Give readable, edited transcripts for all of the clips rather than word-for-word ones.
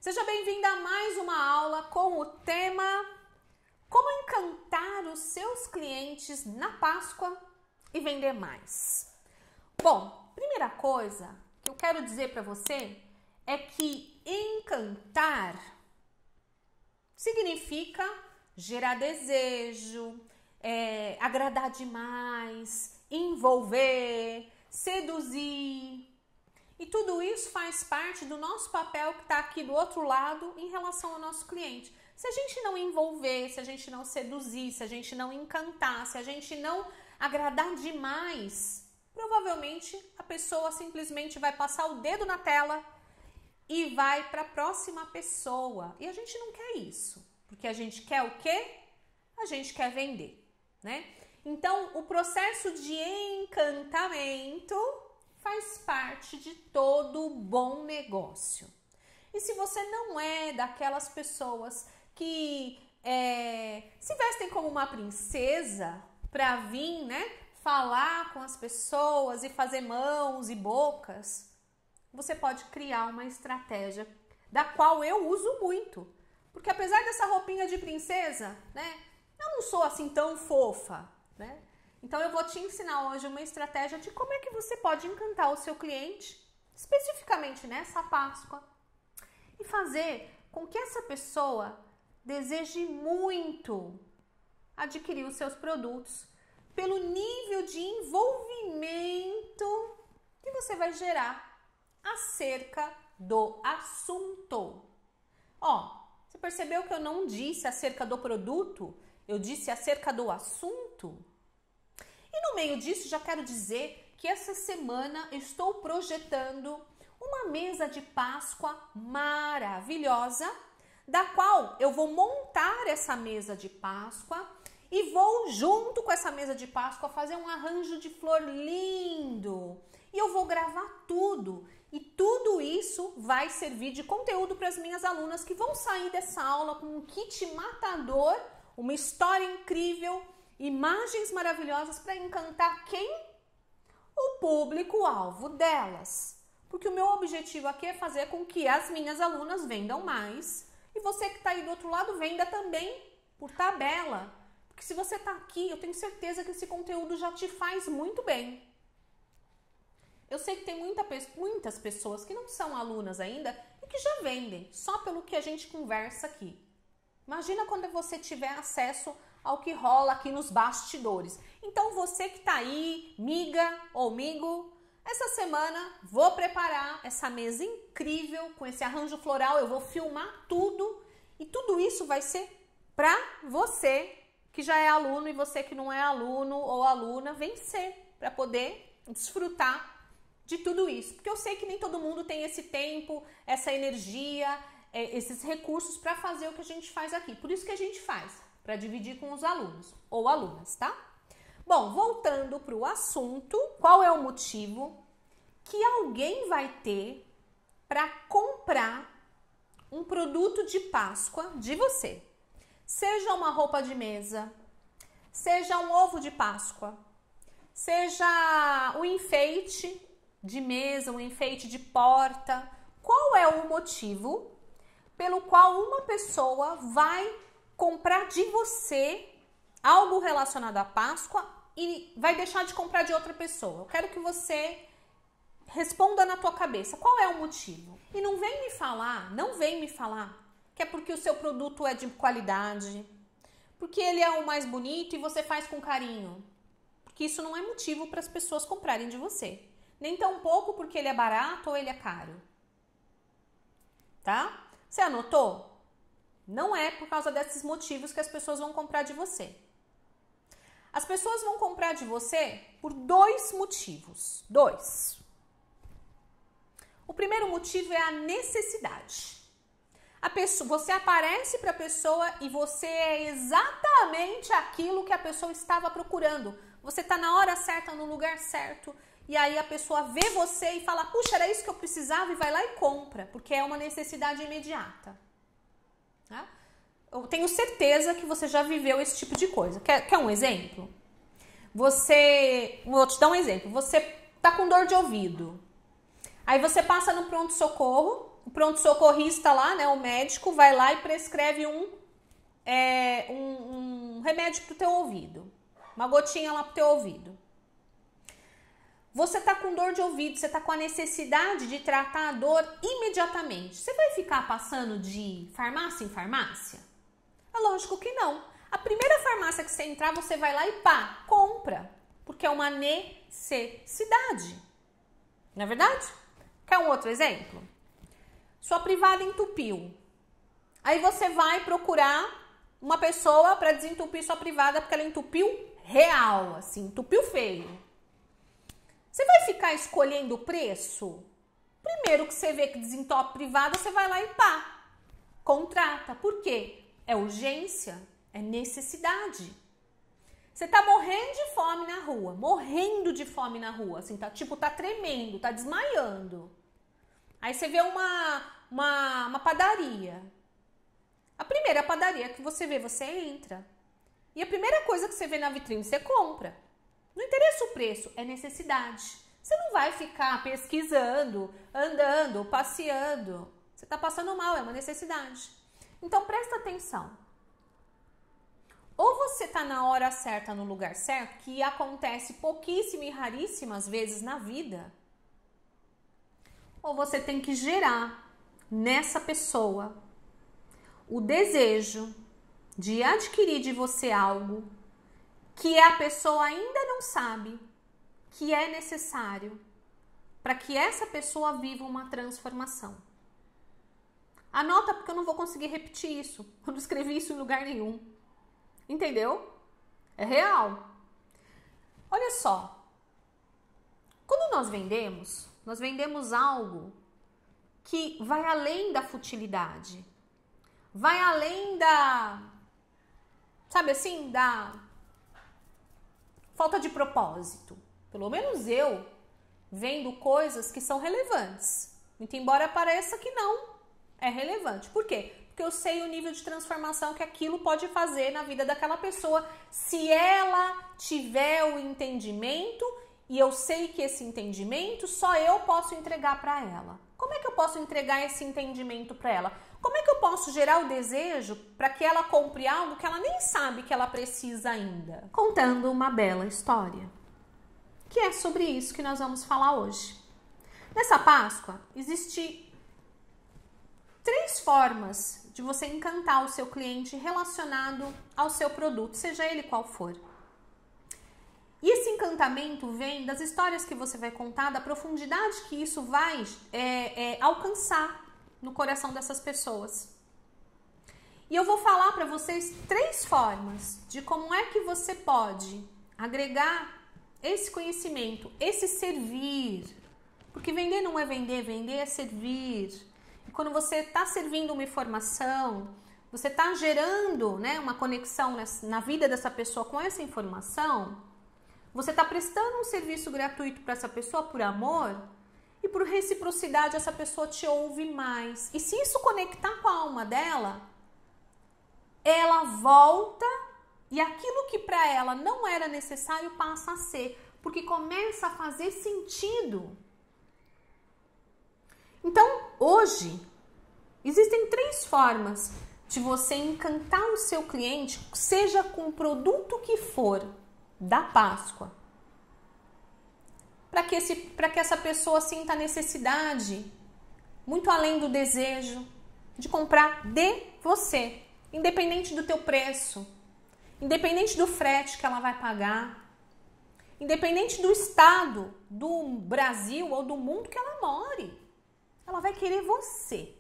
Seja bem-vinda a mais uma aula com o tema Como encantar os seus clientes na Páscoa e vender mais. Bom, primeira coisa que eu quero dizer para você é que encantar significa gerar desejo, agradar demais, envolver, seduzir. E tudo isso faz parte do nosso papel que está aqui do outro lado em relação ao nosso cliente. Se a gente não envolver, se a gente não seduzir, se a gente não encantar, se a gente não agradar demais, provavelmente a pessoa simplesmente vai passar o dedo na tela e vai para a próxima pessoa. E a gente não quer isso, porque a gente quer o quê? A gente quer vender, né? Então, o processo de encantamento faz parte de todo bom negócio. E se você não é daquelas pessoas que se vestem como uma princesa para vir, né, falar com as pessoas e fazer mãos e bocas, você pode criar uma estratégia da qual eu uso muito. Porque apesar dessa roupinha de princesa, né, eu não sou assim tão fofa, né? Então eu vou te ensinar hoje uma estratégia de como é que você pode encantar o seu cliente, especificamente nessa Páscoa, e fazer com que essa pessoa deseje muito adquirir os seus produtos pelo nível de envolvimento que você vai gerar acerca do assunto. Ó, você percebeu que eu não disse acerca do produto? Eu disse acerca do assunto? E no meio disso, já quero dizer que essa semana eu estou projetando uma mesa de Páscoa maravilhosa, da qual eu vou montar essa mesa de Páscoa e vou, junto com essa mesa de Páscoa, fazer um arranjo de flor lindo. E eu vou gravar tudo. E tudo isso vai servir de conteúdo para as minhas alunas que vão sair dessa aula com um kit matador, uma história incrível, imagens maravilhosas para encantar quem? O público-alvo delas. Porque o meu objetivo aqui é fazer com que as minhas alunas vendam mais e você que está aí do outro lado venda também por tabela. Porque se você está aqui, eu tenho certeza que esse conteúdo já te faz muito bem. Eu sei que tem muitas pessoas que não são alunas ainda e que já vendem, só pelo que a gente conversa aqui. Imagina quando você tiver acesso ao que rola aqui nos bastidores. Então você que tá aí, miga ou migo, essa semana vou preparar essa mesa incrível com esse arranjo floral, eu vou filmar tudo e tudo isso vai ser para você que já é aluno e você que não é aluno ou aluna vencer, para poder desfrutar de tudo isso. Porque eu sei que nem todo mundo tem esse tempo, essa energia, esses recursos para fazer o que a gente faz aqui. Por isso que a gente faz, para dividir com os alunos ou alunas, tá? Bom, voltando para o assunto, qual é o motivo que alguém vai ter para comprar um produto de Páscoa de você? Seja uma roupa de mesa, seja um ovo de Páscoa, seja um enfeite de mesa, um enfeite de porta. Qual é o motivo pelo qual uma pessoa vai comprar de você algo relacionado à Páscoa e vai deixar de comprar de outra pessoa? Eu quero que você responda na tua cabeça. Qual é o motivo? E não vem me falar que é porque o seu produto é de qualidade, porque ele é o mais bonito e você faz com carinho. Porque isso não é motivo para as pessoas comprarem de você. Nem tampouco porque ele é barato ou ele é caro. Tá? Você anotou? Não é por causa desses motivos que as pessoas vão comprar de você. As pessoas vão comprar de você por dois motivos. Dois. O primeiro motivo é a necessidade. Você aparece para a pessoa e você é exatamente aquilo que a pessoa estava procurando. Você está na hora certa, no lugar certo. E aí a pessoa vê você e fala, puxa, era isso que eu precisava, e vai lá e compra, porque é uma necessidade imediata. Tá? Eu tenho certeza que você já viveu esse tipo de coisa. Quer um exemplo? Vou te dar um exemplo. Você tá com dor de ouvido. Aí você passa no pronto-socorro o pronto-socorrista lá, né, o médico, vai lá e prescreve um remédio pro teu ouvido. Uma gotinha lá pro teu ouvido. Você tá com dor de ouvido, você tá com a necessidade de tratar a dor imediatamente. Você vai ficar passando de farmácia em farmácia? É lógico que não. A primeira farmácia que você entrar, você vai lá e pá, compra. Porque é uma necessidade. Não é verdade? Quer um outro exemplo? Sua privada entupiu. Aí você vai procurar uma pessoa para desentupir sua privada porque ela entupiu real, assim, entupiu feio. Você vai ficar escolhendo o preço? Primeiro que você vê que desentope privada, você vai lá e pá, contrata. Por quê? É urgência, é necessidade. Você tá morrendo de fome na rua, assim, tá tremendo, tá desmaiando. Aí você vê uma padaria. A primeira padaria que você vê, você entra. E a primeira coisa que você vê na vitrine, você compra. Não interessa o preço, é necessidade. Você não vai ficar pesquisando, andando, passeando. Você tá passando mal, é uma necessidade. Então presta atenção. Ou você tá na hora certa, no lugar certo, que acontece pouquíssimas e raríssimas vezes na vida. Ou você tem que gerar nessa pessoa o desejo de adquirir de você algo que a pessoa ainda não sabe que é necessário para que essa pessoa viva uma transformação. Anota, porque eu não vou conseguir repetir isso. Eu não escrevi isso em lugar nenhum. Entendeu? É real. Olha só. Quando nós vendemos algo que vai além da futilidade. Vai além da, sabe assim, da falta de propósito. Pelo menos eu vendo coisas que são relevantes. Muito embora pareça que não é relevante. Por quê? Porque eu sei o nível de transformação que aquilo pode fazer na vida daquela pessoa se ela tiver o entendimento, e eu sei que esse entendimento só eu posso entregar para ela. Como é que eu posso entregar esse entendimento para ela? Como é que eu posso gerar o desejo para que ela compre algo que ela nem sabe que ela precisa ainda? Contando uma bela história. Que é sobre isso que nós vamos falar hoje. Nessa Páscoa, existem 3 formas de você encantar o seu cliente relacionado ao seu produto, seja ele qual for. E esse encantamento vem das histórias que você vai contar, da profundidade que isso vai alcançar no coração dessas pessoas. E eu vou falar para vocês 3 formas de como é que você pode agregar esse conhecimento, esse servir. Porque vender não é vender, vender é servir. E quando você está servindo uma informação, você está gerando, né, uma conexão na vida dessa pessoa com essa informação, você está prestando um serviço gratuito para essa pessoa por amor, e por reciprocidade essa pessoa te ouve mais. E se isso conectar com a alma dela, ela volta e aquilo que para ela não era necessário passa a ser, porque começa a fazer sentido. Então, hoje, existem 3 formas de você encantar o seu cliente, seja com o produto que for da Páscoa, para que essa pessoa sinta a necessidade, muito além do desejo, de comprar de você, independente do teu preço, independente do frete que ela vai pagar, independente do estado do Brasil ou do mundo que ela more. Ela vai querer você.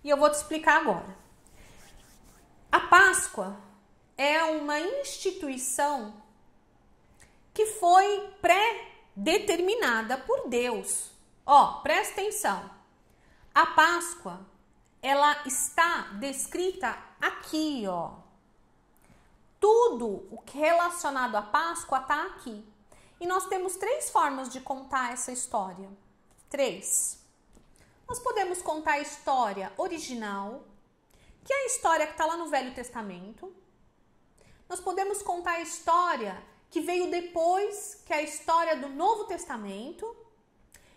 E eu vou te explicar agora. A Páscoa é uma instituição que foi pré-determinada por Deus. Ó, presta atenção. A Páscoa, ela está descrita aqui, ó. Tudo o que é relacionado à Páscoa está aqui. E nós temos 3 formas de contar essa história. 3. Nós podemos contar a história original, que é a história que está lá no Velho Testamento. Nós podemos contar a história que veio depois, que é a história do Novo Testamento.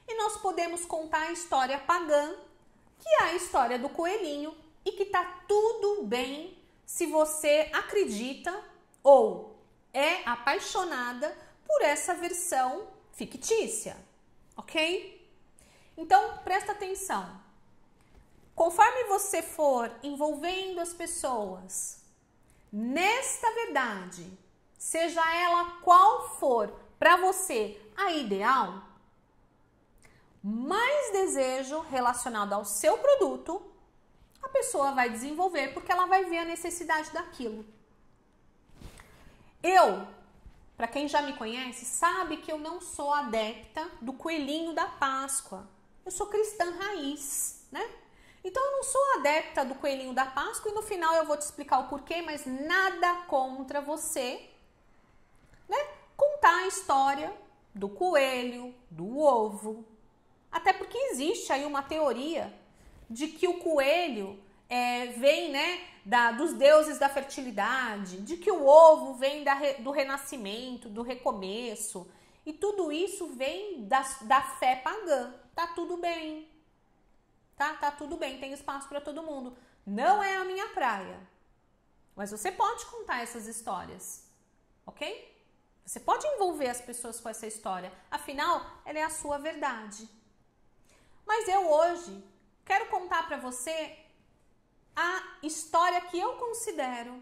E nós podemos contar a história pagã, que é a história do coelhinho, e que tá tudo bem se você acredita ou é apaixonada por essa versão fictícia, ok? Então, presta atenção. Conforme você for envolvendo as pessoas nesta verdade, seja ela qual for para você a ideal, mais desejo relacionado ao seu produto a pessoa vai desenvolver, porque ela vai ver a necessidade daquilo. Para quem já me conhece, sabe que eu não sou adepta do coelhinho da Páscoa. Eu sou cristã raiz, né? Então eu não sou adepta do coelhinho da Páscoa e no final eu vou te explicar o porquê, mas nada contra você, né? Contar a história do coelho, do ovo. Até porque existe aí uma teoria de que o coelho vem, né, dos deuses da fertilidade, de que o ovo vem do renascimento, do recomeço, e tudo isso vem da fé pagã. Tá tudo bem, tá tudo bem, tem espaço para todo mundo. Não é a minha praia, mas você pode contar essas histórias, ok? Você pode envolver as pessoas com essa história, afinal, ela é a sua verdade. Mas eu hoje quero contar para você a história que eu considero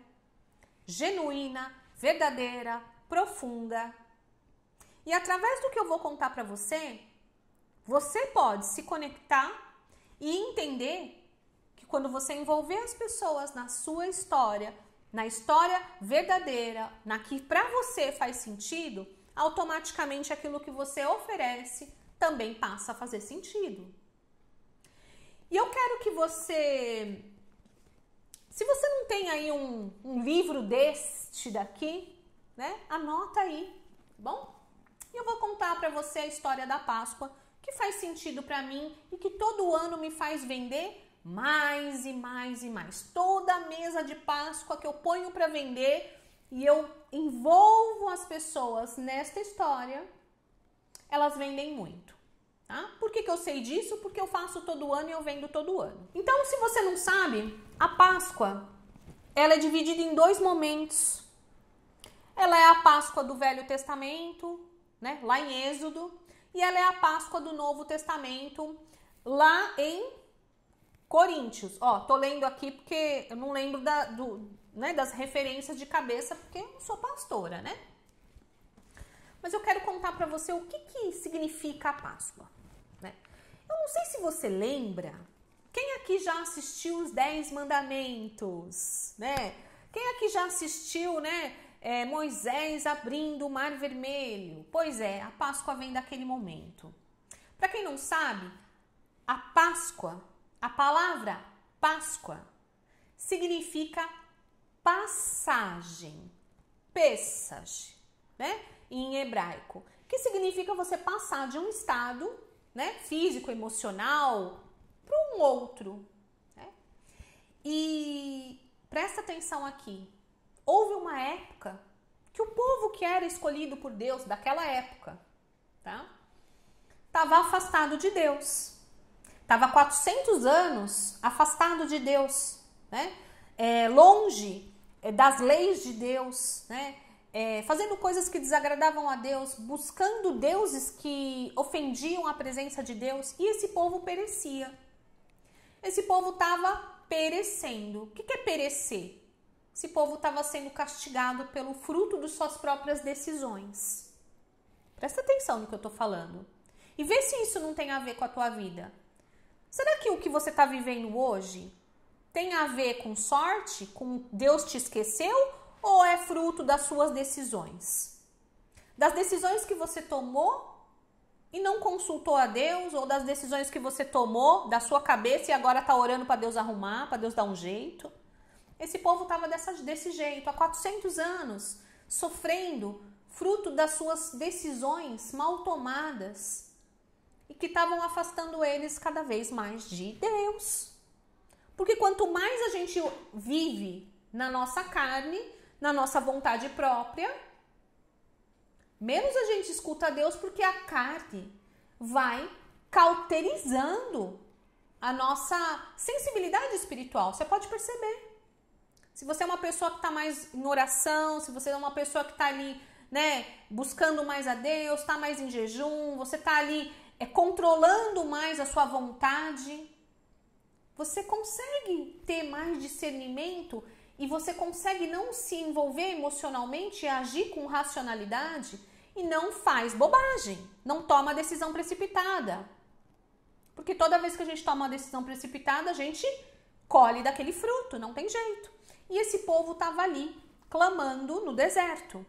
genuína, verdadeira, profunda. E através do que eu vou contar para você, você pode se conectar e entender que quando você envolver as pessoas na sua história, na história verdadeira, na que para você faz sentido, automaticamente aquilo que você oferece também passa a fazer sentido. E eu quero que você, se você não tem aí um livro deste daqui, né, anota aí, tá bom? E eu vou contar para você a história da Páscoa, que faz sentido para mim e que todo ano me faz vender mais e mais e mais. Toda mesa de Páscoa que eu ponho para vender e eu envolvo as pessoas nesta história, elas vendem muito. Tá? Por que eu sei disso? Porque eu faço todo ano e eu vendo todo ano. Então, se você não sabe, a Páscoa, ela é dividida em dois momentos. Ela é a Páscoa do Velho Testamento, né, lá em Êxodo, e ela é a Páscoa do Novo Testamento, lá em Coríntios. Ó, tô lendo aqui porque eu não lembro das referências de cabeça, porque eu não sou pastora, né? Mas eu quero contar para você o que significa a Páscoa, né? Eu não sei se você lembra, quem aqui já assistiu os 10 Mandamentos, né? Quem aqui já assistiu, né, Moisés abrindo o Mar Vermelho? Pois é, a Páscoa vem daquele momento. Para quem não sabe, a Páscoa, a palavra Páscoa, significa passagem, Pesach, né? Em hebraico, que significa você passar de um estado, né, físico, emocional, para um outro, né? E presta atenção aqui, houve uma época que o povo que era escolhido por Deus, daquela época, tá, estava afastado de Deus, estava 400 anos afastado de Deus, né, longe das leis de Deus, né, fazendo coisas que desagradavam a Deus, buscando deuses que ofendiam a presença de Deus, e esse povo perecia. Esse povo estava perecendo. O que é perecer? Esse povo estava sendo castigado pelo fruto de suas próprias decisões. Presta atenção no que eu estou falando. E vê se isso não tem a ver com a tua vida. Será que o que você está vivendo hoje tem a ver com sorte? Com Deus te esqueceu? Ou é fruto das suas decisões? Das decisões que você tomou e não consultou a Deus, ou das decisões que você tomou da sua cabeça e agora está orando para Deus arrumar, para Deus dar um jeito? Esse povo estava desse jeito, há 400 anos, sofrendo fruto das suas decisões mal tomadas e que estavam afastando eles cada vez mais de Deus. Porque quanto mais a gente vive na nossa carne, na nossa vontade própria, menos a gente escuta a Deus, porque a carne vai cauterizando a nossa sensibilidade espiritual. Você pode perceber. Se você é uma pessoa que está mais em oração, se você é uma pessoa que está ali, né, buscando mais a Deus, está mais em jejum, você está ali controlando mais a sua vontade, você consegue ter mais discernimento e você consegue não se envolver emocionalmente e agir com racionalidade e não faz bobagem, não toma decisão precipitada. Porque toda vez que a gente toma uma decisão precipitada, a gente colhe daquele fruto, não tem jeito. E esse povo estava ali, clamando no deserto.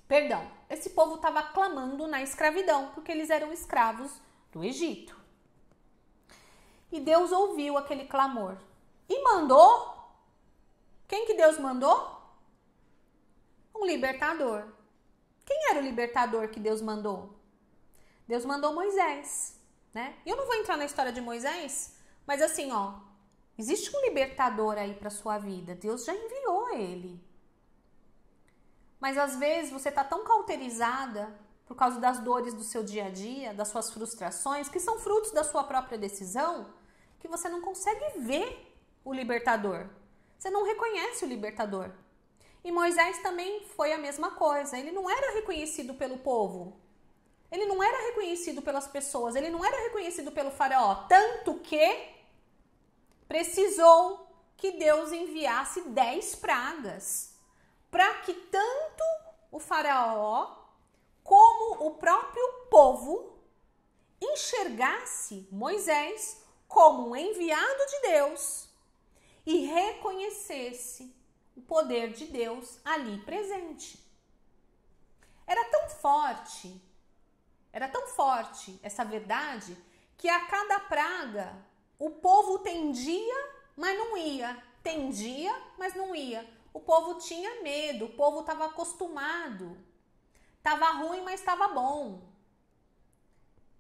Perdão, esse povo estava clamando na escravidão, porque eles eram escravos do Egito. E Deus ouviu aquele clamor e mandou. Quem que Deus mandou? Um libertador. Quem era o libertador que Deus mandou? Deus mandou Moisés, né? E eu não vou entrar na história de Moisés, mas assim, ó, existe um libertador aí para sua vida. Deus já enviou ele. Mas às vezes você tá tão cauterizada por causa das dores do seu dia a dia, das suas frustrações, que são frutos da sua própria decisão, que você não consegue ver o libertador. Você não reconhece o libertador. E Moisés também foi a mesma coisa. Ele não era reconhecido pelo povo. Ele não era reconhecido pelas pessoas. Ele não era reconhecido pelo faraó. Tanto que precisou que Deus enviasse 10 pragas. Para que tanto o faraó como o próprio povo enxergasse Moisés como um enviado de Deus e reconhecesse o poder de Deus ali presente. Era tão forte essa verdade, que a cada praga o povo tendia, mas não ia. Tendia, mas não ia. O povo tinha medo, o povo estava acostumado. Estava ruim, mas estava bom.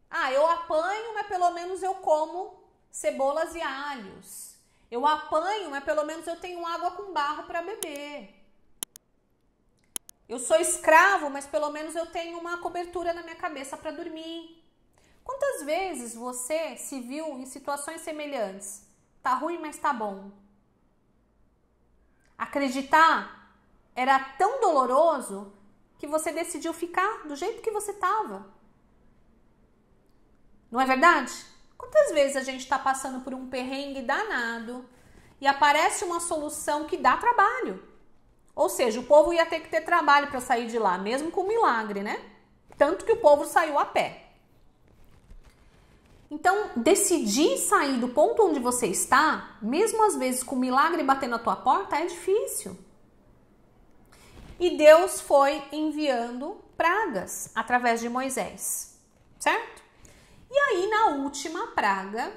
Ah, eu apanho, mas pelo menos eu como cebolas e alhos. Eu apanho, mas pelo menos eu tenho água com barro para beber. Eu sou escravo, mas pelo menos eu tenho uma cobertura na minha cabeça para dormir. Quantas vezes você se viu em situações semelhantes? Tá ruim, mas tá bom. Acreditar era tão doloroso que você decidiu ficar do jeito que você estava. Não é verdade? Quantas vezes a gente está passando por um perrengue danado e aparece uma solução que dá trabalho? Ou seja, o povo ia ter que ter trabalho para sair de lá, mesmo com milagre, né? Tanto que o povo saiu a pé. Então, decidir sair do ponto onde você está, mesmo às vezes com milagre batendo na tua porta, é difícil. E Deus foi enviando pragas através de Moisés, certo? E aí, na última praga,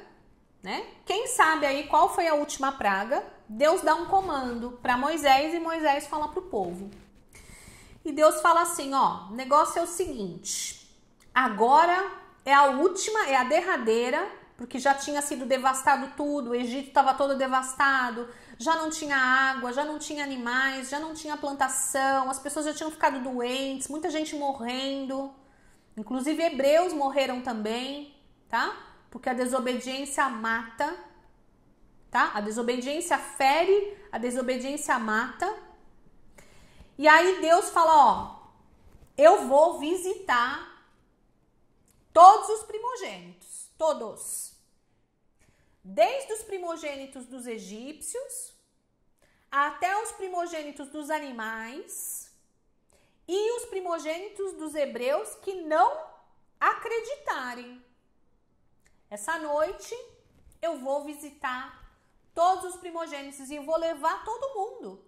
né? Quem sabe aí qual foi a última praga? Deus dá um comando para Moisés e Moisés fala para o povo. E Deus fala assim, ó, o negócio é o seguinte, agora é a última, é a derradeira, porque já tinha sido devastado tudo, o Egito estava todo devastado, já não tinha água, já não tinha animais, já não tinha plantação, as pessoas já tinham ficado doentes, muita gente morrendo, inclusive hebreus morreram também, tá? Porque a desobediência mata, tá? A desobediência fere, a desobediência mata. E aí Deus fala, ó, eu vou visitar todos os primogênitos, todos. Desde os primogênitos dos egípcios até os primogênitos dos animais e os primogênitos dos hebreus que não acreditarem. Essa noite eu vou visitar todos os primogênitos e eu vou levar todo mundo.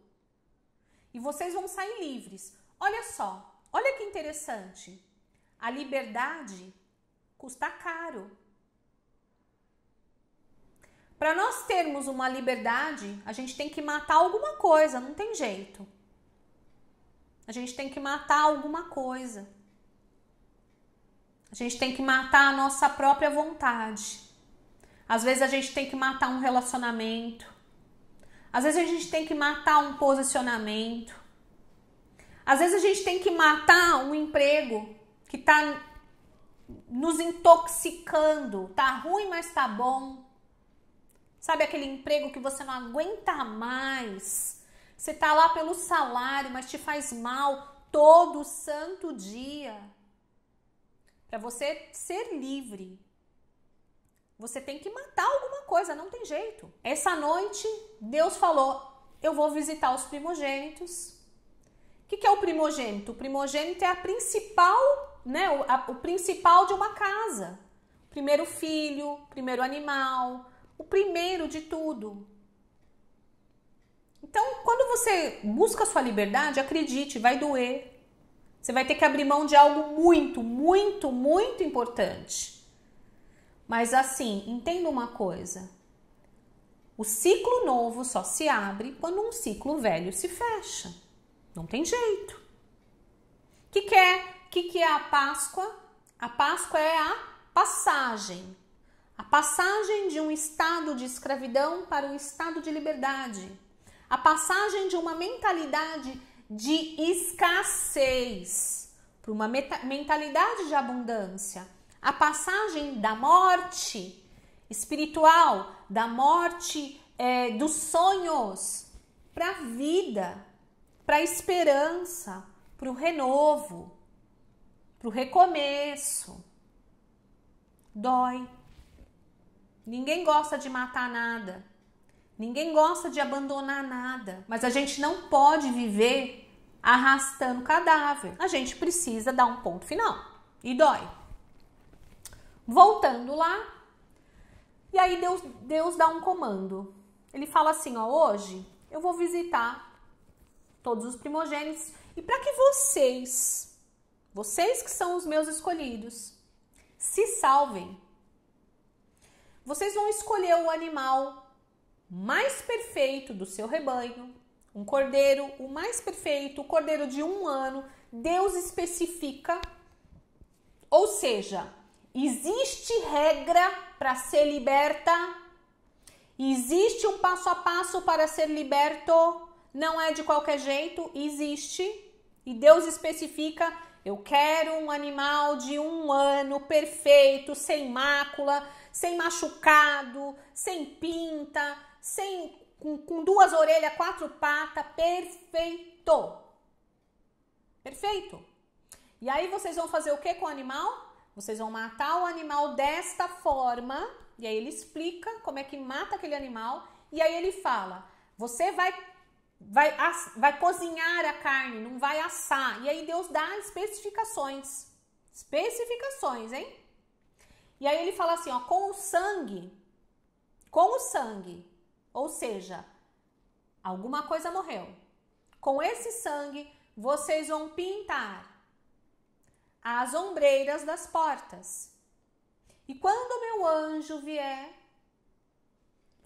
E vocês vão sair livres. Olha só, olha que interessante. A liberdade custa caro. Para nós termos uma liberdade, a gente tem que matar alguma coisa, não tem jeito. A gente tem que matar alguma coisa. A gente tem que matar a nossa própria vontade. Às vezes a gente tem que matar um relacionamento. Às vezes a gente tem que matar um posicionamento. Às vezes a gente tem que matar um emprego que está nos intoxicando. Tá ruim, mas tá bom. Sabe aquele emprego que você não aguenta mais? Você tá lá pelo salário, mas te faz mal todo santo dia. Para você ser livre, você tem que matar alguma coisa, não tem jeito. Essa noite, Deus falou, eu vou visitar os primogênitos. O que é o primogênito? O primogênito é a principal, né? O principal de uma casa. Primeiro filho, primeiro animal, o primeiro de tudo. Então, quando você busca a sua liberdade, acredite, vai doer. Você vai ter que abrir mão de algo muito, muito, muito importante. Mas assim, entenda uma coisa. O ciclo novo só se abre quando um ciclo velho se fecha. Não tem jeito. O que é a Páscoa? A Páscoa é a passagem. A passagem de um estado de escravidão para um estado de liberdade. A passagem de uma mentalidade de escassez para uma mentalidade de abundância. A passagem da morte espiritual, da morte dos sonhos para a vida, para a esperança, para o renovo, para o recomeço. Dói. Ninguém gosta de matar nada. Ninguém gosta de abandonar nada. Mas a gente não pode viver arrastando cadáver. A gente precisa dar um ponto final. E dói. Voltando lá, e aí Deus dá um comando. Ele fala assim, ó, hoje eu vou visitar todos os primogênitos e para que vocês que são os meus escolhidos, se salvem. Vocês vão escolher o animal mais perfeito do seu rebanho, um cordeiro, o mais perfeito, o cordeiro de 1 ano. Deus especifica, ou seja, existe regra para ser liberta? Existe um passo a passo para ser liberto? Não é de qualquer jeito, existe. E Deus especifica, eu quero um animal de 1 ano perfeito, sem mácula, sem machucado, sem pinta, com 2 orelhas, 4 patas, perfeito. Perfeito. E aí vocês vão fazer o que com o animal? Vocês vão matar o animal desta forma, e aí ele explica como é que mata aquele animal, e aí ele fala, você vai cozinhar a carne, não vai assar, e aí Deus dá especificações, hein? E aí ele fala assim, ó, com o sangue, ou seja, alguma coisa morreu, com esse sangue vocês vão pintar as ombreiras das portas. E quando o meu anjo vier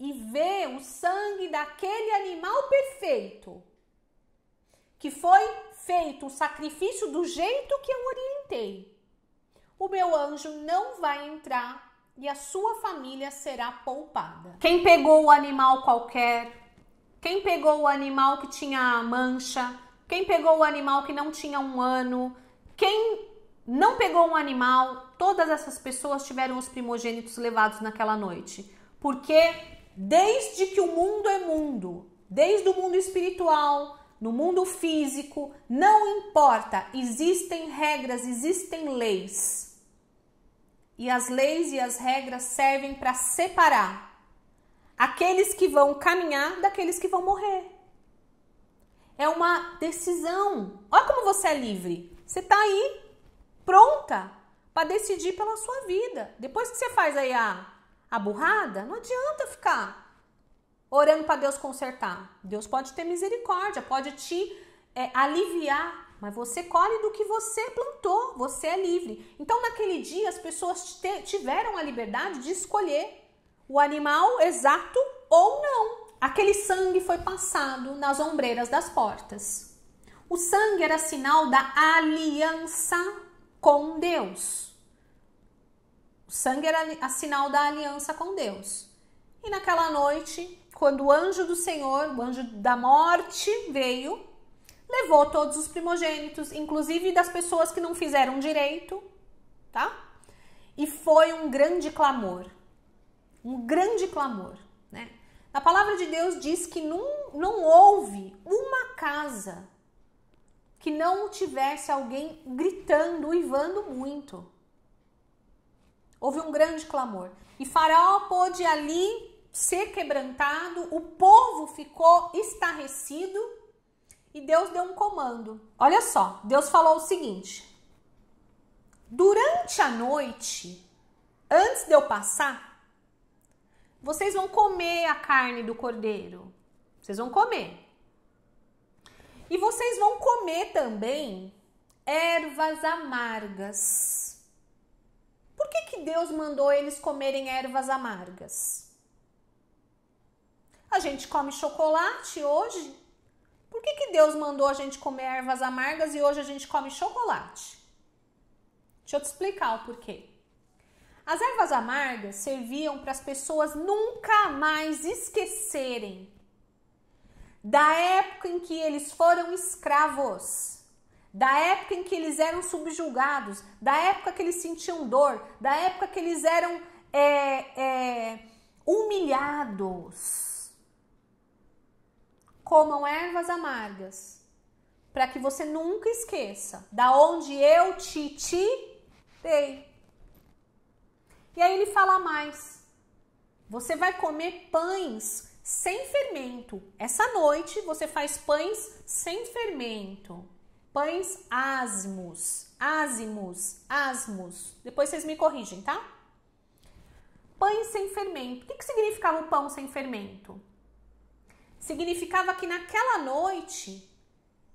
e ver o sangue daquele animal perfeito, que foi feito o sacrifício do jeito que eu orientei, o meu anjo não vai entrar e a sua família será poupada. Quem pegou o animal qualquer, quem pegou o animal que tinha mancha, quem pegou o animal que não tinha 1 ano, quem não pegou um animal, todas essas pessoas tiveram os primogênitos levados naquela noite. Porque desde que o mundo é mundo, desde o mundo espiritual, no mundo físico, não importa, existem regras, existem leis. E as leis e as regras servem para separar aqueles que vão caminhar daqueles que vão morrer. É uma decisão. Olha como você é livre. Você está aí pronta para decidir pela sua vida. Depois que você faz aí a burrada, não adianta ficar orando para Deus consertar. Deus pode ter misericórdia, pode te aliviar, mas você colhe do que você plantou, você é livre. Então naquele dia as pessoas tiveram a liberdade de escolher o animal exato ou não. Aquele sangue foi passado nas ombreiras das portas. O sangue era sinal da aliança com Deus. O sangue era sinal da aliança com Deus. E naquela noite, quando o anjo do Senhor, o anjo da morte veio, levou todos os primogênitos, inclusive das pessoas que não fizeram direito, tá? e foi um grande clamor. Um grande clamor, né? A palavra de Deus diz que não houve uma casa que não tivesse alguém gritando, uivando muito. Houve um grande clamor. E Faraó pôde ali ser quebrantado, o povo ficou estarrecido e Deus deu um comando. Olha só, Deus falou o seguinte: durante a noite, antes de eu passar, vocês vão comer a carne do cordeiro. Vocês vão comer. E vocês vão comer também ervas amargas. Por que Deus mandou eles comerem ervas amargas? A gente come chocolate hoje. Por que Deus mandou a gente comer ervas amargas e hoje a gente come chocolate? Deixa eu te explicar o porquê. As ervas amargas serviam para as pessoas nunca mais esquecerem da época em que eles foram escravos, da época em que eles eram subjugados, da época que eles sentiam dor, da época que eles eram humilhados. Comam ervas amargas, para que você nunca esqueça da onde eu te tirei. E aí ele fala mais: você vai comer pães sem fermento. Essa noite você faz pães sem fermento. Pães ázimos. Depois vocês me corrigem, tá? Pães sem fermento. O que significava o pão sem fermento? Significava que naquela noite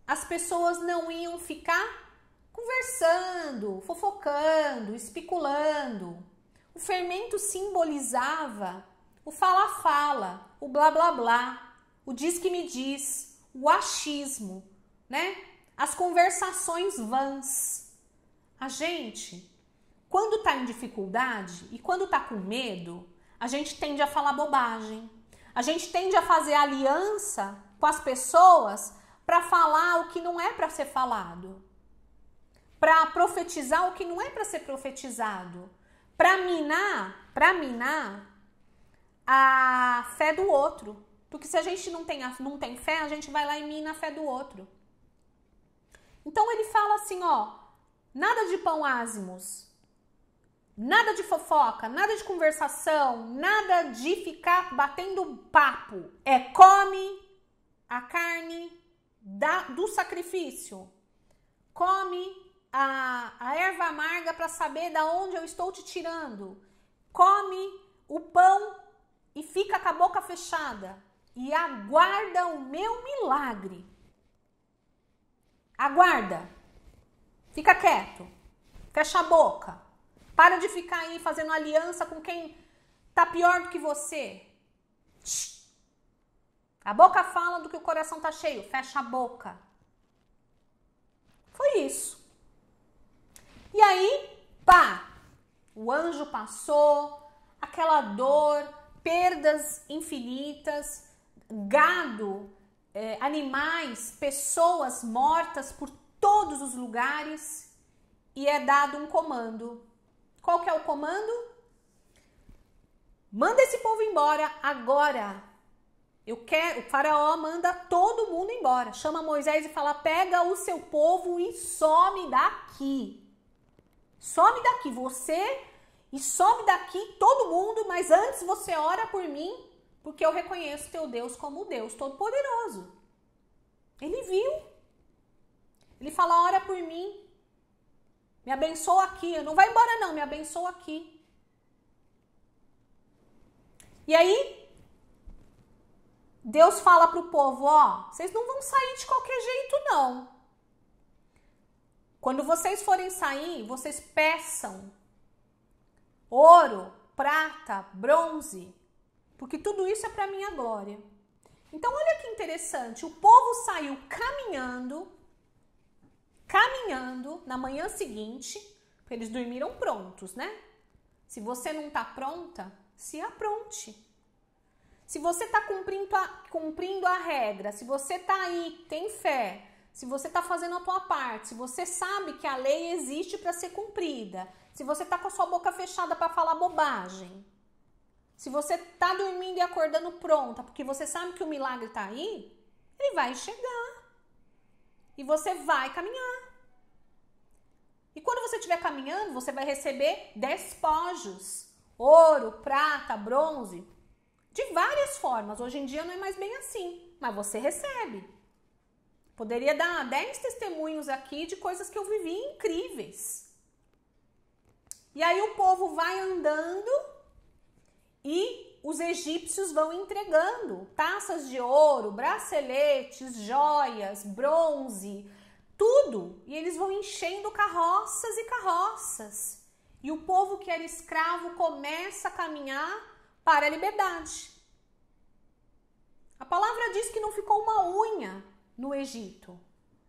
as pessoas não iam ficar conversando, fofocando, especulando. O fermento simbolizava o fala-fala, o blá-blá-blá, o diz-que-me-diz, o achismo, né? As conversações vãs. A gente, quando tá em dificuldade e quando tá com medo, a gente tende a falar bobagem. A gente tende a fazer aliança com as pessoas para falar o que não é para ser falado, para profetizar o que não é para ser profetizado, para minar a fé do outro. Porque se a gente não tem fé, a gente vai lá e mina a fé do outro. Então ele fala assim, ó, nada de pão ázimos, nada de fofoca, nada de conversação, nada de ficar batendo papo. Come a carne do sacrifício. Come a erva amarga para saber da onde eu estou te tirando. Come o pão e fica com a boca fechada. E aguarda o meu milagre. Aguarda. Fica quieto. Fecha a boca. Para de ficar aí fazendo aliança com quem tá pior do que você. A boca fala do que o coração tá cheio. Fecha a boca. Foi isso. E aí, pá, o anjo passou, aquela dor, perdas infinitas, gado, animais, pessoas mortas por todos os lugares, e é dado um comando. Qual que é o comando? Manda esse povo embora agora. O faraó manda todo mundo embora. Chama Moisés e fala: pega o seu povo e some daqui. Some daqui, você, e some daqui todo mundo, mas antes você ora por mim, porque eu reconheço teu Deus como o Deus Todo-Poderoso. Ele viu. Ele fala: ora por mim. Me abençoa aqui. Não vai embora não, me abençoa aqui. E aí, Deus fala pro povo: ó, vocês não vão sair de qualquer jeito não. Quando vocês forem sair, vocês peçam ouro, prata, bronze, porque tudo isso é para minha glória. Então, olha que interessante, o povo saiu caminhando na manhã seguinte, porque eles dormiram prontos, né? Se você não tá pronta, se apronte. Se você tá cumprindo a regra, se você tá aí, tem fé, se você tá fazendo a tua parte, se você sabe que a lei existe para ser cumprida, se você tá com a sua boca fechada para falar bobagem, se você tá dormindo e acordando pronta, porque você sabe que o milagre tá aí, ele vai chegar. E você vai caminhar. E quando você estiver caminhando, você vai receber despojos. Ouro, prata, bronze. De várias formas. Hoje em dia não é mais bem assim. Mas você recebe. Poderia dar 10 testemunhos aqui de coisas que eu vivi incríveis. E aí o povo vai andando e os egípcios vão entregando taças de ouro, braceletes, joias, bronze, tudo. E eles vão enchendo carroças e carroças. E o povo que era escravo começa a caminhar para a liberdade. A palavra diz que não ficou uma unha no Egito.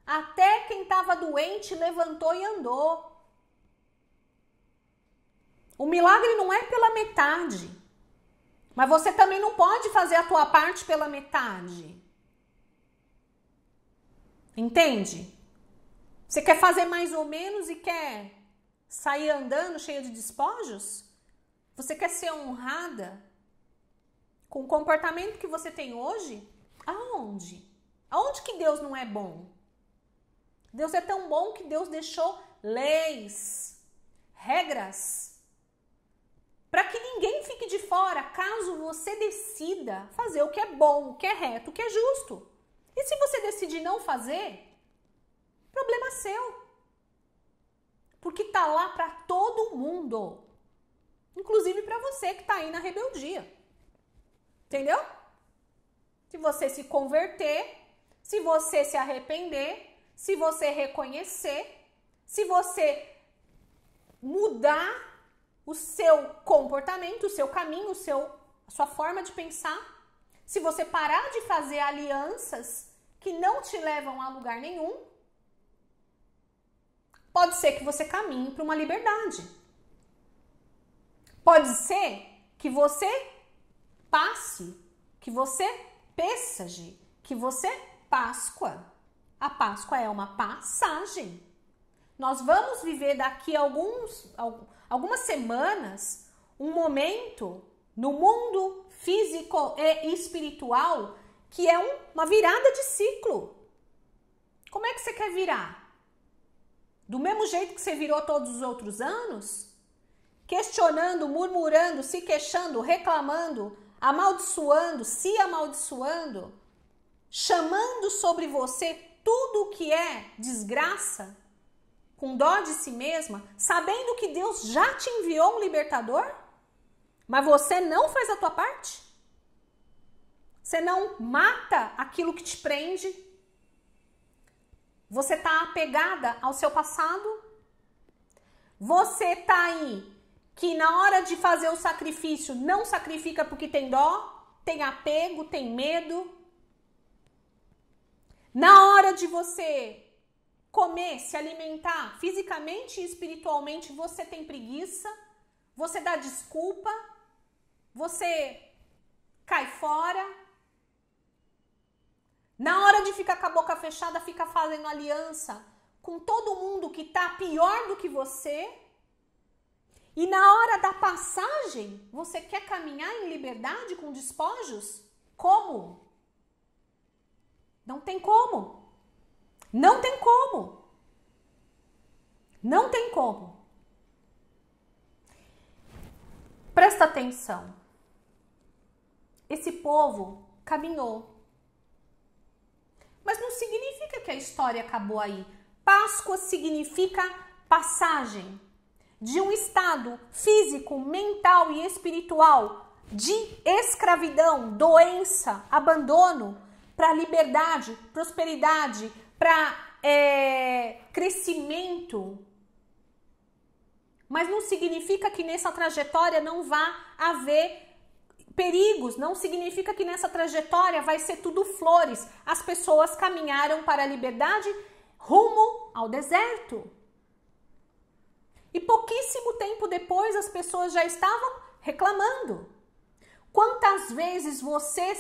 Até quem estava doente levantou e andou. O milagre não é pela metade. Mas você também não pode fazer a tua parte pela metade. Entende? Você quer fazer mais ou menos e quer sair andando cheio de despojos? Você quer ser honrada com o comportamento que você tem hoje? Aonde? Aonde que Deus não é bom? Deus é tão bom que Deus deixou leis, regras, para que ninguém fique de fora, caso você decida fazer o que é bom, o que é reto, o que é justo. E se você decidir não fazer, problema seu. Porque tá lá para todo mundo. Inclusive para você que tá aí na rebeldia. Entendeu? Se você se converter, se você se arrepender, se você reconhecer, se você mudar o seu comportamento, o seu caminho, a sua forma de pensar, se você parar de fazer alianças que não te levam a lugar nenhum, pode ser que você caminhe para uma liberdade. Pode ser que você passe, que você pêssage, que você Páscoa. A Páscoa é uma passagem. Nós vamos viver daqui a algumas semanas um momento no mundo físico e espiritual que é uma virada de ciclo. Como é que você quer virar? Do mesmo jeito que você virou todos os outros anos? Questionando, murmurando, se queixando, reclamando, amaldiçoando, se amaldiçoando, chamando sobre você tudo que é desgraça, com dó de si mesma, sabendo que Deus já te enviou um libertador, mas você não faz a tua parte? Você não mata aquilo que te prende? Você está apegada ao seu passado? Você está aí que na hora de fazer o sacrifício não sacrifica porque tem dó, tem apego, tem medo? Na hora de você comer, se alimentar fisicamente e espiritualmente, você tem preguiça, você dá desculpa, você cai fora. Na hora de ficar com a boca fechada, fica fazendo aliança com todo mundo que tá pior do que você. E na hora da passagem, você quer caminhar em liberdade com despojos? Como? Não tem como. Não tem como. Não tem como. Presta atenção. Esse povo caminhou. Mas não significa que a história acabou aí. Páscoa significa passagem de um estado físico, mental e espiritual de escravidão, doença, abandono, para liberdade, prosperidade, para crescimento. Mas não significa que nessa trajetória não vá haver perigos, não significa que nessa trajetória vai ser tudo flores. As pessoas caminharam para a liberdade rumo ao deserto. E pouquíssimo tempo depois as pessoas já estavam reclamando. Quantas vezes você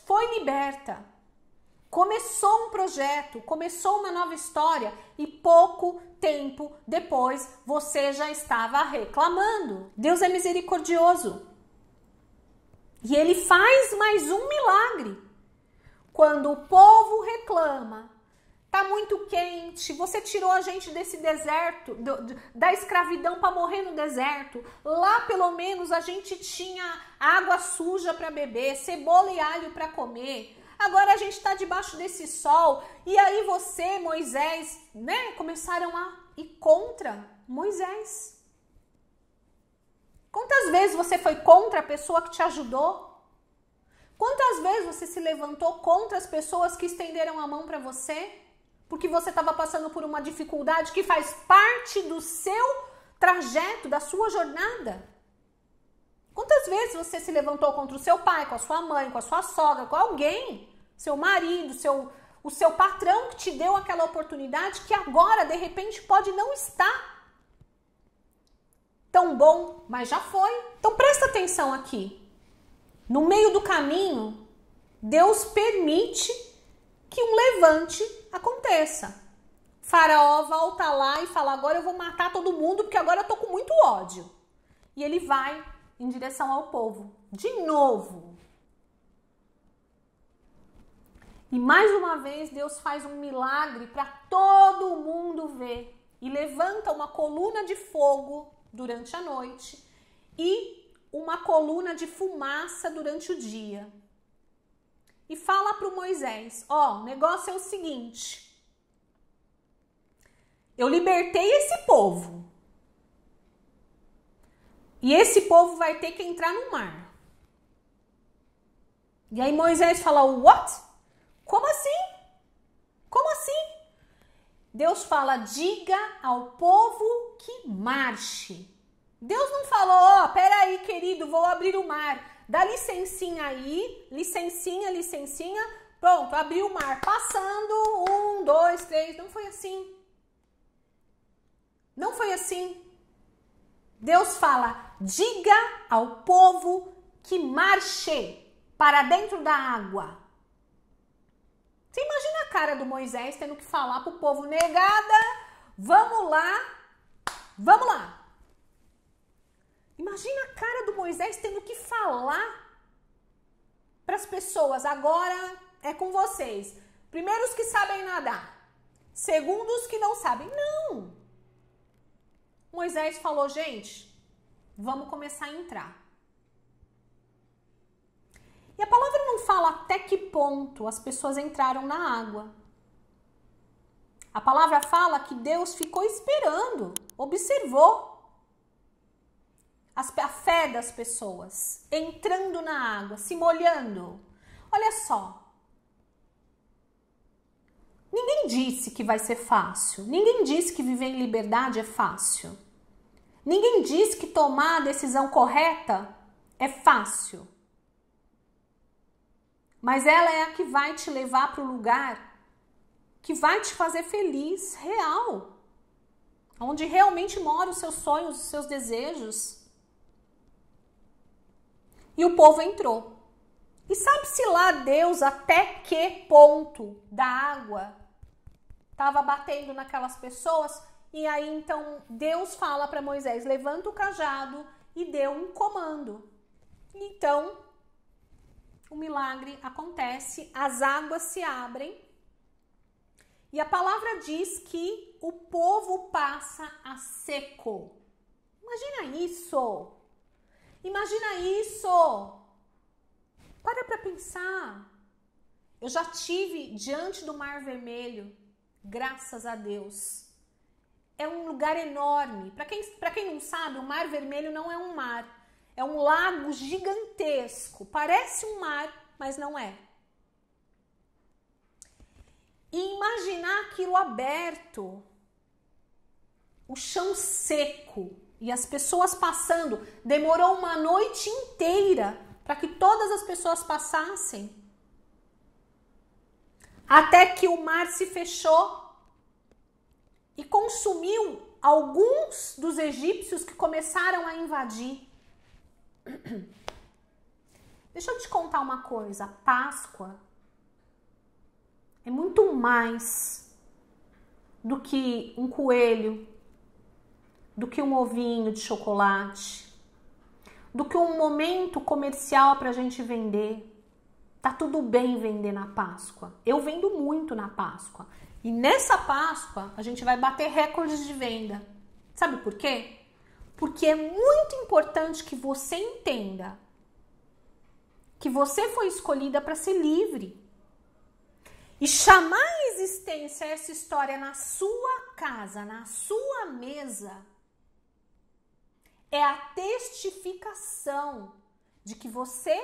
foi liberta Começou um projeto, começou uma nova história e pouco tempo depois você já estava reclamando. Deus é misericordioso. E ele faz mais um milagre. Quando o povo reclama, tá muito quente, você tirou a gente desse deserto, da escravidão para morrer no deserto. Lá pelo menos a gente tinha água suja para beber, cebola e alho para comer. Agora a gente está debaixo desse sol. E aí você, Moisés, né, começaram a ir contra Moisés. Quantas vezes você foi contra a pessoa que te ajudou? Quantas vezes você se levantou contra as pessoas que estenderam a mão para você? Porque você estava passando por uma dificuldade que faz parte do seu trajeto, da sua jornada. Quantas vezes você se levantou contra o seu pai, com a sua mãe, com a sua sogra, com alguém, seu marido, o seu patrão que te deu aquela oportunidade que agora, de repente, pode não estar tão bom, mas já foi. Então presta atenção aqui. No meio do caminho, Deus permite que um levante aconteça. Faraó volta lá e fala, agora eu vou matar todo mundo porque agora eu tô com muito ódio. E ele vai em direção ao povo. De novo. E mais uma vez Deus faz um milagre para todo mundo ver. E levanta uma coluna de fogo durante a noite e uma coluna de fumaça durante o dia. E fala para o Moisés, ó, o negócio é o seguinte. Eu libertei esse povo. E esse povo vai ter que entrar no mar. E aí Moisés fala, what? Como assim? Como assim? Deus fala, diga ao povo que marche. Deus não falou, ó, peraí, querido, vou abrir o mar. Dá licencinha aí, licencinha. Pronto, abriu o mar. Passando, 1, 2, 3. Não foi assim. Não foi assim. Deus fala, diga ao povo que marche para dentro da água. Você imagina a cara do Moisés tendo que falar para o povo, negada, vamos lá. Imagina a cara do Moisés tendo que falar para as pessoas, agora é com vocês. Primeiro os que sabem nadar, segundo os que não sabem. Não! Moisés falou, gente, vamos começar a entrar. E a palavra não fala até que ponto as pessoas entraram na água. A palavra fala que Deus ficou esperando, observou a fé das pessoas, entrando na água, se molhando. Olha só. Ninguém disse que vai ser fácil. Ninguém disse que viver em liberdade é fácil. Ninguém disse que tomar a decisão correta é fácil. Mas ela é a que vai te levar para o lugar que vai te fazer feliz, real. Onde realmente moram os seus sonhos, os seus desejos. E o povo entrou. E sabe-se lá Deus até que ponto da água estava batendo naquelas pessoas? E aí então Deus fala para Moisés, levanta o cajado e deu um comando. Então o milagre acontece, as águas se abrem e a palavra diz que o povo passa a seco. Imagina isso! Imagina isso! Para pensar. Eu já estive diante do Mar Vermelho, graças a Deus. É um lugar enorme. Para quem não sabe, o Mar Vermelho não é um mar. É um lago gigantesco. Parece um mar, mas não é. E imaginar aquilo aberto, o chão seco e as pessoas passando. Demorou uma noite inteira para que todas as pessoas passassem. Até que o mar se fechou e consumiu alguns dos egípcios que começaram a invadir. Deixa eu te contar uma coisa. A Páscoa é muito mais do que um coelho, do que um ovinho de chocolate, do que um momento comercial para a gente vender. Tá tudo bem vender na Páscoa. Eu vendo muito na Páscoa. E nessa Páscoa a gente vai bater recordes de venda. Sabe por quê? Porque é muito importante que você entenda que você foi escolhida para ser livre. E chamar a existência essa história na sua casa, na sua mesa, é a testificação de que você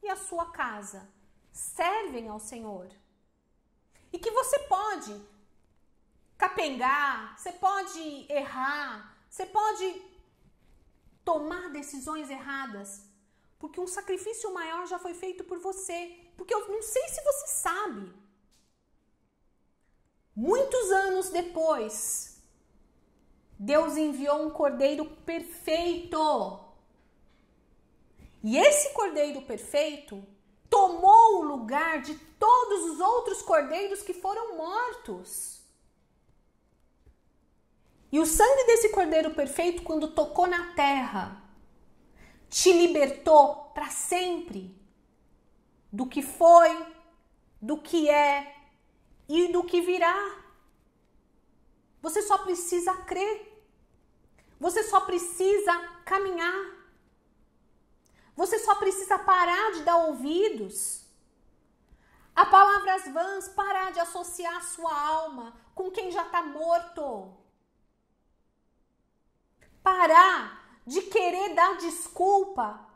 e a sua casa servem ao Senhor. E que você pode capengar, você pode errar, você pode tomar decisões erradas, porque um sacrifício maior já foi feito por você. Porque eu não sei se você sabe, muitos anos depois, Deus enviou um cordeiro perfeito. E esse cordeiro perfeito tomou o lugar de todos os outros cordeiros que foram mortos. E o sangue desse cordeiro perfeito, quando tocou na terra, te libertou para sempre do que foi, do que é e do que virá. Você só precisa crer. Você só precisa caminhar. Você só precisa parar de dar ouvidos a palavras vãs, parar de associar a sua alma com quem já está morto. Parar de querer dar desculpa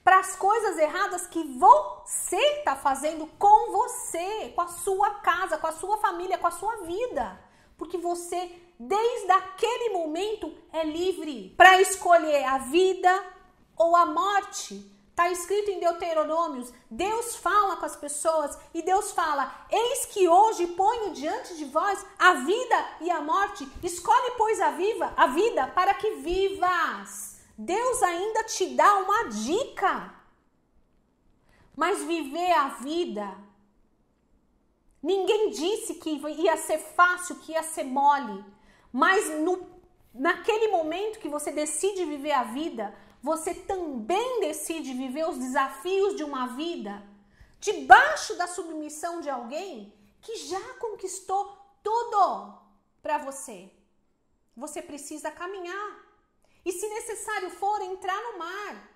para as coisas erradas que você está fazendo com você, com a sua casa, com a sua família, com a sua vida. Porque você, desde aquele momento, é livre para escolher a vida ou a morte. Está escrito em Deuteronômios, Deus fala com as pessoas e Deus fala: eis que hoje ponho diante de vós a vida e a morte, escolhe pois a vida para que vivas. Deus ainda te dá uma dica. Mas viver a vida, ninguém disse que ia ser fácil, que ia ser mole, mas naquele momento que você decide viver a vida, você também decide viver os desafios de uma vida debaixo da submissão de alguém que já conquistou tudo para você. Você precisa caminhar. E se necessário for, entrar no mar.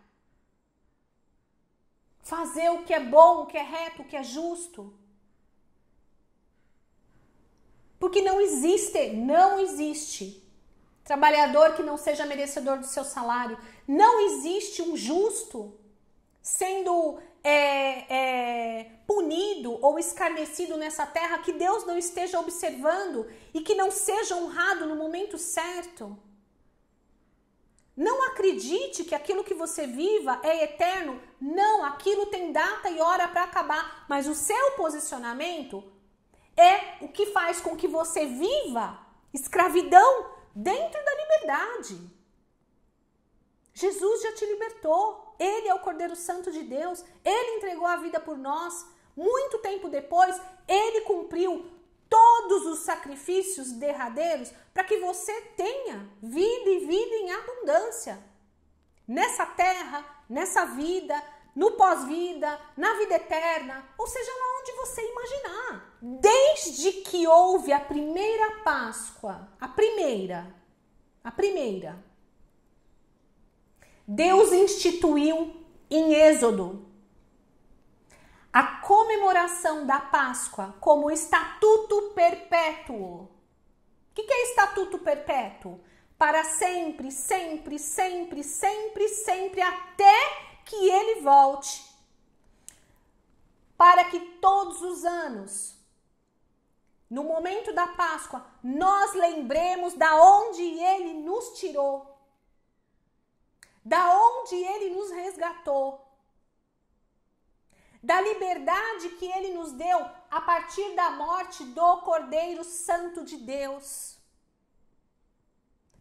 Fazer o que é bom, o que é reto, o que é justo. Porque não existe trabalhador que não seja merecedor do seu salário. Não existe um justo sendo punido ou escarnecido nessa terra que Deus não esteja observando e que não seja honrado no momento certo. Não acredite que aquilo que você viva é eterno. Não, aquilo tem data e hora para acabar. Mas o seu posicionamento é o que faz com que você viva escravidão dentro da liberdade. Jesus já te libertou. Ele é o Cordeiro Santo de Deus. Ele entregou a vida por nós. Muito tempo depois, ele cumpriu todos os sacrifícios derradeiros para que você tenha vida e vida em abundância. Nessa terra, nessa vida, no pós-vida, na vida eterna, ou seja, lá onde você imaginar. Desde que houve a primeira Páscoa, a primeira, Deus instituiu em Êxodo a comemoração da Páscoa como estatuto perpétuo. O que é estatuto perpétuo? Para sempre, sempre, sempre, sempre, sempre, até que ele volte. Para que todos os anos, no momento da Páscoa, nós lembremos da onde ele nos tirou, da onde ele nos resgatou, da liberdade que ele nos deu a partir da morte do Cordeiro Santo de Deus.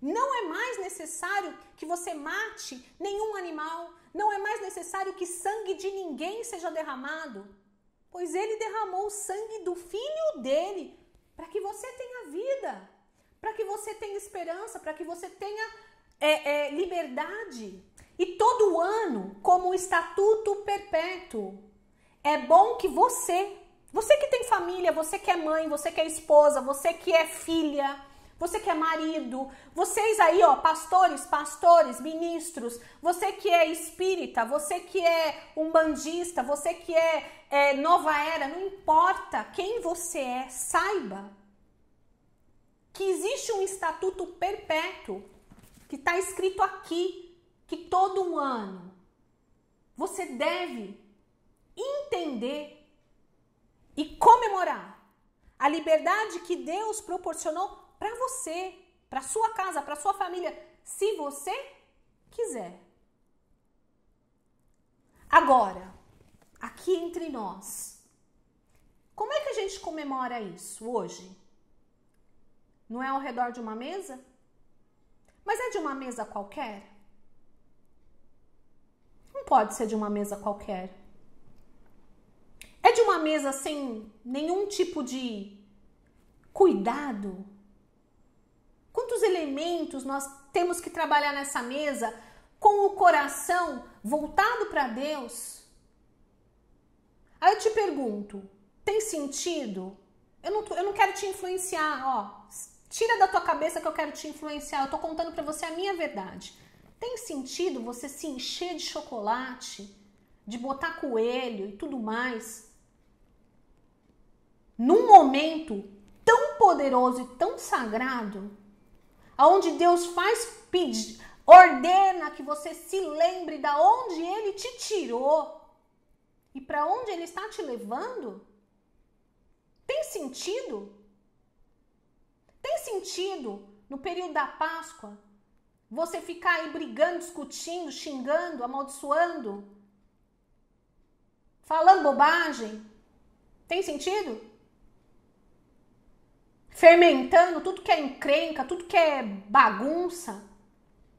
Não é mais necessário que você mate nenhum animal, não é mais necessário que sangue de ninguém seja derramado. pois ele derramou o sangue do Filho dele para que você tenha vida, para que você tenha esperança, para que você tenha liberdade. E todo ano, como um estatuto perpétuo, é bom que você que tem família, você que é mãe, você que é esposa, você que é filha, você que é marido, vocês aí, ó, pastores, ministros, você que é espírita, você que é umbandista, você que é nova era, não importa quem você é, saiba que existe um estatuto perpétuo que está escrito aqui, que todo ano você deve entender e comemorar a liberdade que Deus proporcionou para você, para sua casa, para sua família, se você quiser. Agora, aqui entre nós, como é que a gente comemora isso hoje? Não é ao redor de uma mesa? Mas é de uma mesa qualquer? Não pode ser de uma mesa qualquer. É de uma mesa sem nenhum tipo de cuidado? Quantos elementos nós temos que trabalhar nessa mesa com o coração voltado para Deus? Aí eu te pergunto, tem sentido? Eu não quero te influenciar, ó. Tira da tua cabeça que eu quero te influenciar. Eu tô contando para você a minha verdade. Tem sentido você se encher de chocolate, de botar coelho e tudo mais, num momento tão poderoso e tão sagrado, onde Deus ordena que você se lembre da onde Ele te tirou e para onde Ele está te levando? Tem sentido? Tem sentido, no período da Páscoa, você ficar aí brigando, discutindo, xingando, amaldiçoando, falando bobagem? Tem sentido? Fermentando tudo que é encrenca, tudo que é bagunça.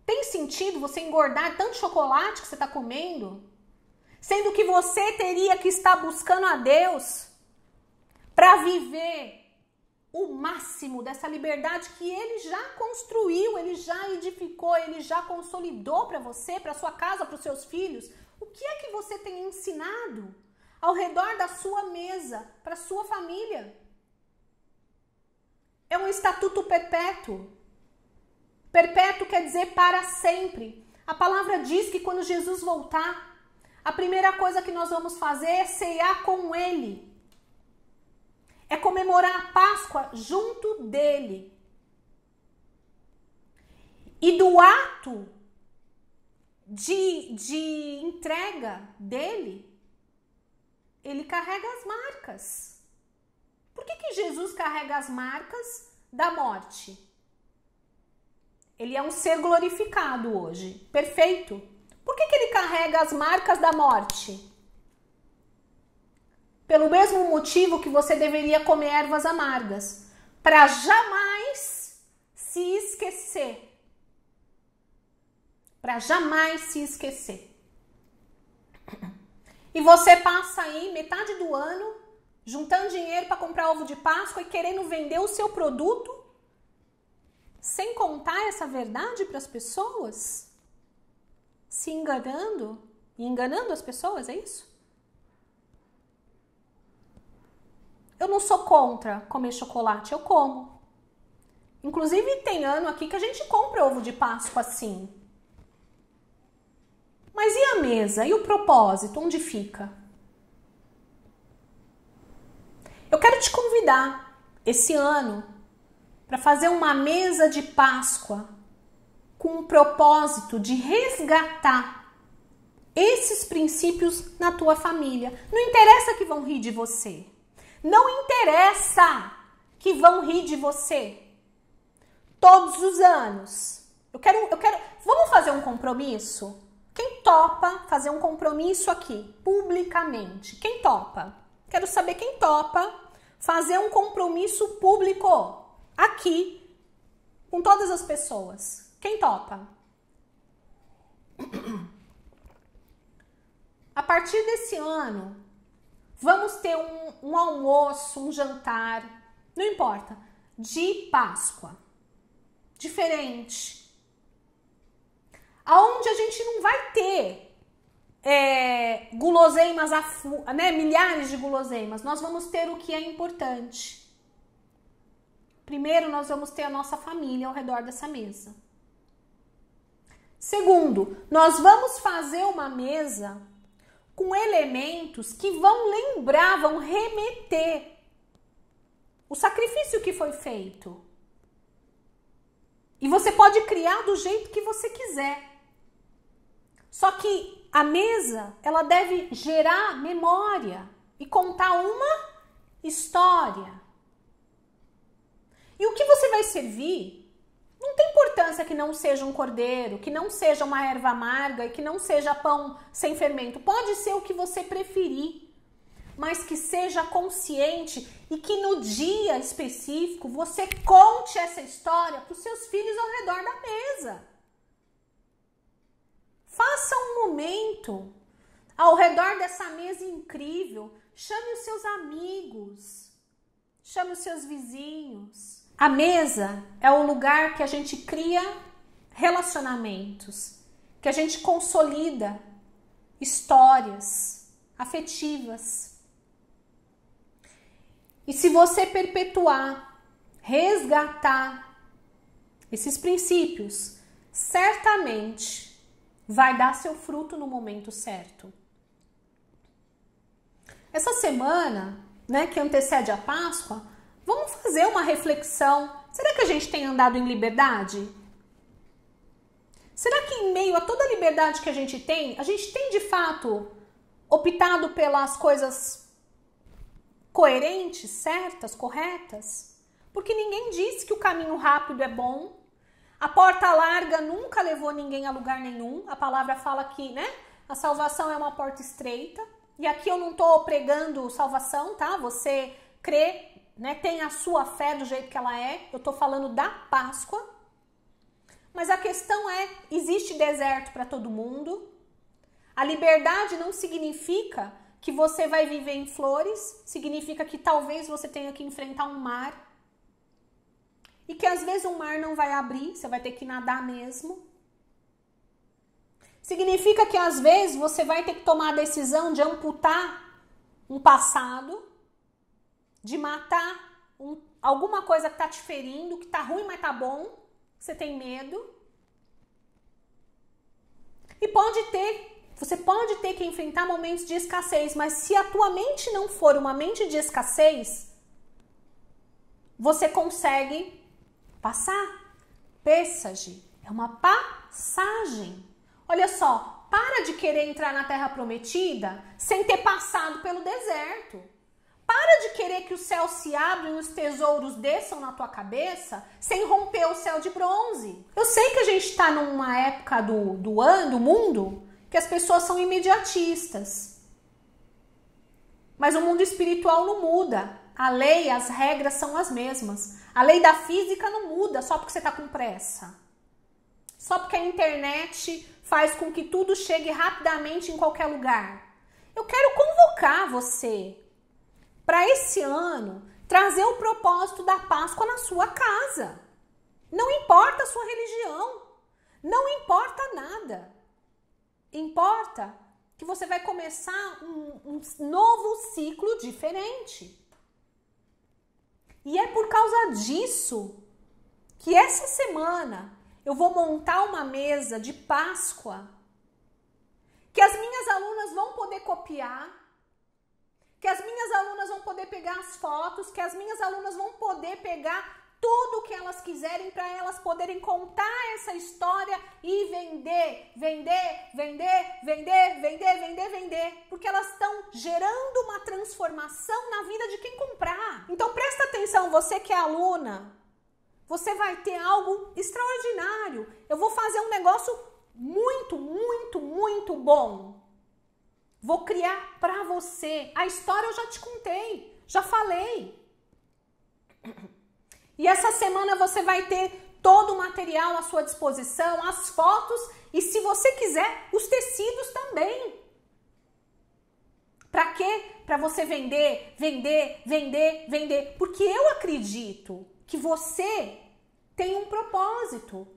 Tem sentido você engordar tanto chocolate que você está comendo? Sendo que você teria que estar buscando a Deus para viver o máximo dessa liberdade que Ele já construiu, Ele já edificou, Ele já consolidou para você, para sua casa, para os seus filhos. O que é que você tem ensinado ao redor da sua mesa, para sua família? É um estatuto perpétuo. Perpétuo quer dizer para sempre. A palavra diz que quando Jesus voltar, a primeira coisa que nós vamos fazer é ceiar com Ele. É comemorar a Páscoa junto dele. E do ato de entrega dele, ele carrega as marcas. Por que Jesus carrega as marcas da morte? Ele é um ser glorificado hoje, perfeito. Por que ele carrega as marcas da morte? Pelo mesmo motivo que você deveria comer ervas amargas, para jamais se esquecer. Para jamais se esquecer. E você passa aí metade do ano juntando dinheiro para comprar ovo de Páscoa e querendo vender o seu produto sem contar essa verdade para as pessoas? Se enganando e enganando as pessoas, é isso? Eu não sou contra comer chocolate, eu como. Inclusive tem ano aqui que a gente compra ovo de Páscoa assim. Mas e a mesa? E o propósito? Onde fica? Eu quero te convidar esse ano para fazer uma mesa de Páscoa com o propósito de resgatar esses princípios na tua família. Não interessa que vão rir de você. Não interessa que vão rir de você. Todos os anos. Vamos fazer um compromisso? Quem topa fazer um compromisso aqui, publicamente? Quem topa? Quero saber quem topa fazer um compromisso público aqui com todas as pessoas. Quem topa? A partir desse ano, vamos ter um almoço, um jantar, não importa, de Páscoa, diferente, aonde a gente não vai ter guloseimas, né, milhares de guloseimas. Nós vamos ter o que é importante. Primeiro, nós vamos ter a nossa família ao redor dessa mesa. Segundo, nós vamos fazer uma mesa com elementos que vão lembrar, vão remeter o sacrifício que foi feito. E você pode criar do jeito que você quiser. Só que a mesa, ela deve gerar memória e contar uma história. E o que você vai servir, não tem importância que não seja um cordeiro, que não seja uma erva amarga e que não seja pão sem fermento. Pode ser o que você preferir, mas que seja consciente e que no dia específico você conte essa história para os seus filhos ao redor da mesa. Faça um momento ao redor dessa mesa incrível. Chame os seus amigos, chame os seus vizinhos. A mesa é o lugar que a gente cria relacionamentos, que a gente consolida histórias afetivas. E se você perpetuar, resgatar esses princípios, certamente vai dar seu fruto no momento certo. Essa semana, né, que antecede a Páscoa, vamos fazer uma reflexão. Será que a gente tem andado em liberdade? Será que em meio a toda a liberdade que a gente tem de fato optado pelas coisas coerentes, certas, corretas? Porque ninguém disse que o caminho rápido é bom. A porta larga nunca levou ninguém a lugar nenhum. A palavra fala que, né, a salvação é uma porta estreita. E aqui eu não estou pregando salvação, tá? Você crê, né, tem a sua fé do jeito que ela é. Eu estou falando da Páscoa. Mas a questão é, existe deserto para todo mundo. A liberdade não significa que você vai viver em flores. Significa que talvez você tenha que enfrentar um mar. E que às vezes o mar não vai abrir, você vai ter que nadar mesmo. Significa que às vezes você vai ter que tomar a decisão de amputar um passado, de matar alguma coisa que está te ferindo, que está ruim, mas tá bom, você tem medo. E você pode ter que enfrentar momentos de escassez, mas se a tua mente não for uma mente de escassez, você consegue passar. Pêssage é uma passagem. Olha só, para de querer entrar na Terra Prometida sem ter passado pelo deserto. Para de querer que o céu se abra e os tesouros desçam na tua cabeça sem romper o céu de bronze. Eu sei que a gente está numa época do mundo que as pessoas são imediatistas. Mas o mundo espiritual não muda. A lei, as regras são as mesmas. A lei da física não muda só porque você está com pressa. Só porque a internet faz com que tudo chegue rapidamente em qualquer lugar. Eu quero convocar você para esse ano trazer o propósito da Páscoa na sua casa. Não importa a sua religião. Não importa nada. Importa que você vai começar um novo ciclo diferente. E é por causa disso que essa semana eu vou montar uma mesa de Páscoa que as minhas alunas vão poder copiar, que as minhas alunas vão poder pegar as fotos, que as minhas alunas vão poder pegar tudo o que elas quiserem para elas poderem contar essa história e vender. Porque elas estão gerando uma transformação na vida de quem comprar. Então presta atenção, você que é aluna, você vai ter algo extraordinário. Eu vou fazer um negócio muito bom. Vou criar para você. A história eu já te contei, já falei. E essa semana você vai ter todo o material à sua disposição, as fotos e, se você quiser, os tecidos também. Pra quê? Pra você vender, vender, vender, vender. Porque eu acredito que você tem um propósito.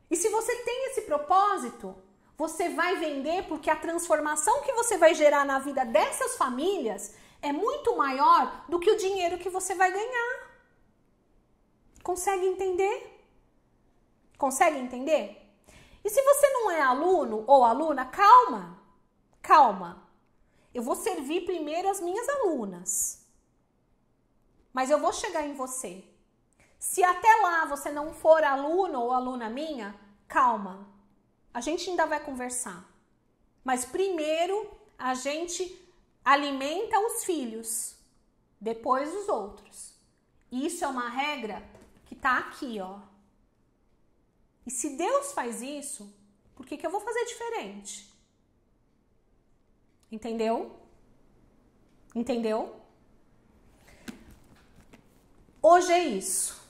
E se você tem esse propósito, você vai vender porque a transformação que você vai gerar na vida dessas famílias é muito maior do que o dinheiro que você vai ganhar. Consegue entender? Consegue entender? E se você não é aluno ou aluna, calma, calma. Eu vou servir primeiro as minhas alunas, mas eu vou chegar em você. Se até lá você não for aluno ou aluna minha, calma. A gente ainda vai conversar. Mas primeiro a gente alimenta os filhos, depois os outros. Isso é uma regra que tá aqui, ó. E se Deus faz isso, por que eu vou fazer diferente? Entendeu? Entendeu? Hoje é isso.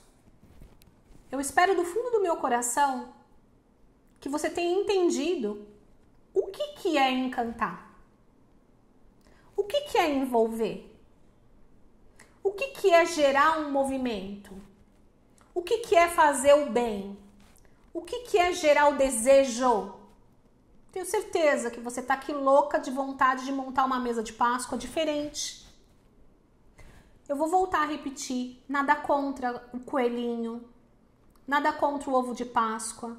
Eu espero do fundo do meu coração que você tenha entendido o que é encantar. O que é envolver? O que é gerar um movimento? O que é fazer o bem? O que é gerar o desejo? Tenho certeza que você tá aqui louca de vontade de montar uma mesa de Páscoa diferente. Eu vou voltar a repetir, nada contra o coelhinho, nada contra o ovo de Páscoa.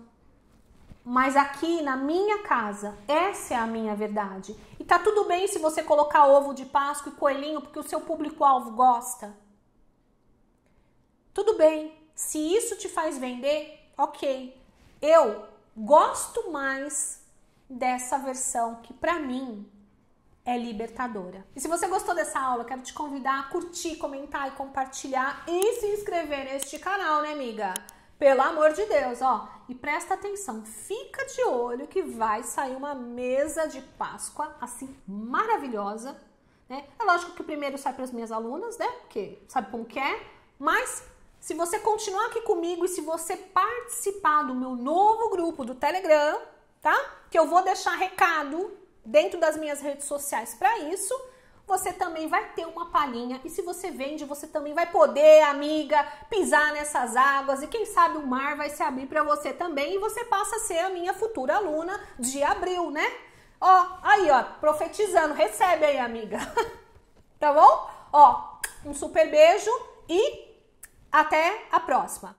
Mas aqui na minha casa, essa é a minha verdade. E tá tudo bem se você colocar ovo de Páscoa e coelhinho porque o seu público-alvo gosta. Tudo bem. Se isso te faz vender, ok. Eu gosto mais dessa versão que pra mim é libertadora. E se você gostou dessa aula, quero te convidar a curtir, comentar e compartilhar e se inscrever neste canal, né, amiga? Pelo amor de Deus, ó. E presta atenção, fica de olho que vai sair uma mesa de Páscoa, assim, maravilhosa, né? É lógico que primeiro sai para as minhas alunas, né? Porque sabe como que é? Mas se você continuar aqui comigo e se você participar do meu novo grupo do Telegram, tá? Que eu vou deixar recado dentro das minhas redes sociais para isso, você também vai ter uma palhinha. E se você vende, você também vai poder, amiga, pisar nessas águas. E quem sabe o mar vai se abrir para você também. E você passa a ser a minha futura aluna de abril, né? Ó, aí, ó, profetizando. Recebe aí, amiga. Tá bom? Ó, um super beijo e até a próxima.